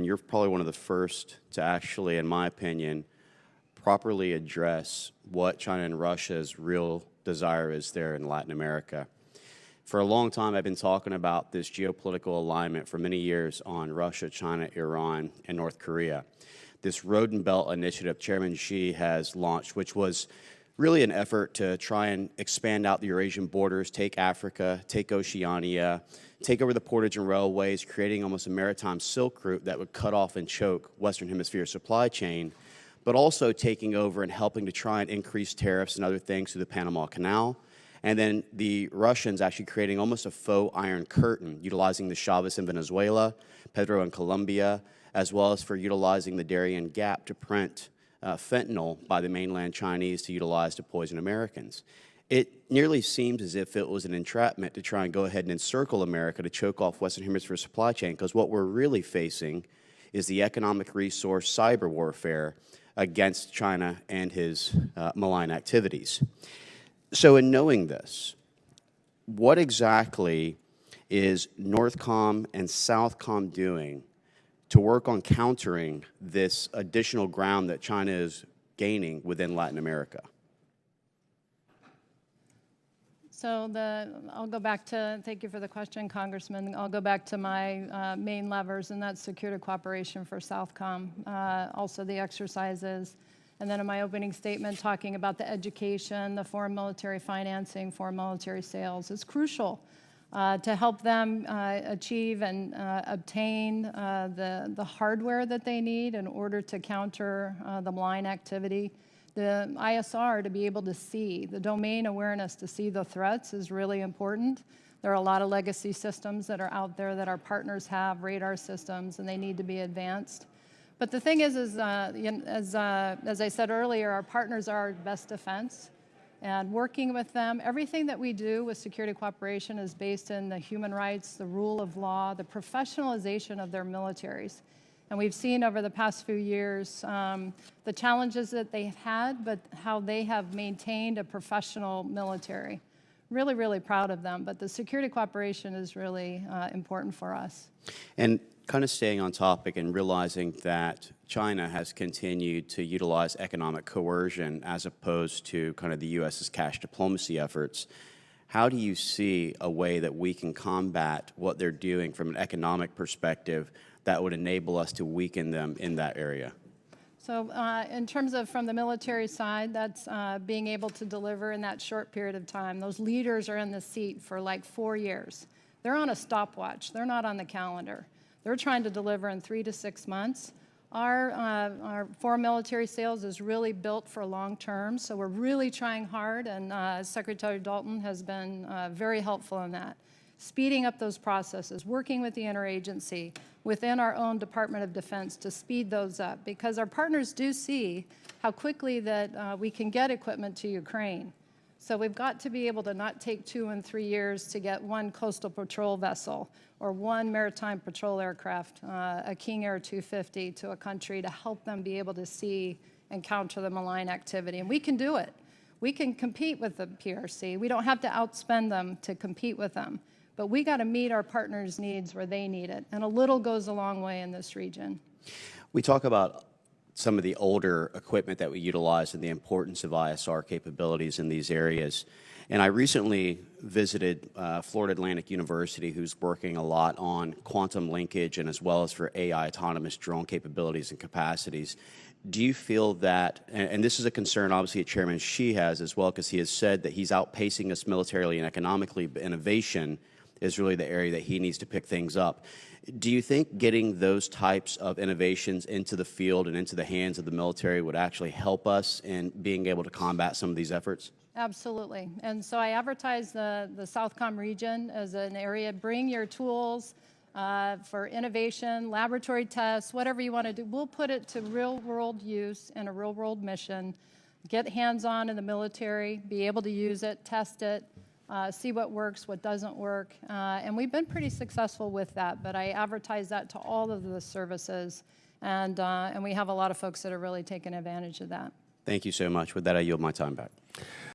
you're probably one of the first to actually, in my opinion, properly address what China and Russia's real desire is there in Latin America. For a long time, I've been talking about this geopolitical alignment for many years on Russia, China, Iran, and North Korea. This Road and Belt initiative Chairman Xi has launched, which was really an effort to try and expand out the Eurasian borders, take Africa, take Oceania, take over the portage and railways, creating almost a maritime silk route that would cut off and choke Western Hemisphere supply chain, but also taking over and helping to try and increase tariffs and other things through the Panama Canal. And then the Russians actually creating almost a faux Iron Curtain, utilizing the Chavez in Venezuela, Petro in Colombia, as well as for utilizing the Darien Gap to print fentanyl by the mainland Chinese to utilize to poison Americans. It nearly seems as if it was an entrapment to try and go ahead and encircle America to choke off Western Hemisphere supply chain, because what we're really facing is the economic resource cyber warfare against China and his malign activities. So in knowing this, what exactly is Northcom and Southcom doing to work on countering this additional ground that China is gaining within Latin America? So I'll go back to, thank you for the question, Congressman. I'll go back to my main levers, and that's security cooperation for Southcom, also the exercises, and then in my opening statement talking about the education, the foreign military financing, foreign military sales. It's crucial to help them achieve and obtain the hardware that they need in order to counter the malign activity. The ISR, to be able to see, the domain awareness to see the threats is really important. There are a lot of legacy systems that are out there that our partners have, radar systems, and they need to be advanced. But the thing is as I said earlier, our partners are our best defense. And working with them, everything that we do with security cooperation is based in the human rights, the rule of law, the professionalization of their militaries. And we've seen over the past few years the challenges that they've had, but how they have maintained a professional military. Really, really proud of them. But the security cooperation is really important for us. And kind of staying on topic and realizing that China has continued to utilize economic coercion as opposed to kind of the U.S.'s cash diplomacy efforts, how do you see a way that we can combat what they're doing from an economic perspective that would enable us to weaken them in that area? So in terms of from the military side, that's being able to deliver in that short period of time. Those leaders are in the seat for like 4 years. They're on a stopwatch. They're not on the calendar. They're trying to deliver in 3 to 6 months. Our foreign military sales is really built for long term, so we're really trying hard, and Secretary Dalton has been very helpful in that. Speeding up those processes, working with the interagency within our own Department of Defense to speed those up, because our partners do see how quickly that we can get equipment to Ukraine. So we've got to be able to not take 2 and 3 years to get one coastal patrol vessel or one maritime patrol aircraft, a King Air 250, to a country to help them be able to see and counter the malign activity. And we can do it. We can compete with the PRC. We don't have to outspend them to compete with them. But we got to meet our partners' needs where they need it. And a little goes a long way in this region. We talk about some of the older equipment that we utilize and the importance of ISR capabilities in these areas. And I recently visited Florida Atlantic University, who's working a lot on quantum linkage and as well as for AI autonomous drone capabilities and capacities. Do you feel that, and this is a concern obviously that Chairman Xi has as well, because he has said that he's outpacing us militarily and economically, but innovation is really the area that he needs to pick things up. Do you think getting those types of innovations into the field and into the hands of the military would actually help us in being able to combat some of these efforts? Absolutely. And so I advertise the Southcom region as an area. Bring your tools for innovation, laboratory tests, whatever you want to do. We'll put it to real-world use in a real-world mission. Get hands-on in the military, be able to use it, test it, see what works, what doesn't work. And we've been pretty successful with that, but I advertise that to all of the services, and we have a lot of folks that are really taking advantage of that. Thank you so much. With that, I yield my time back.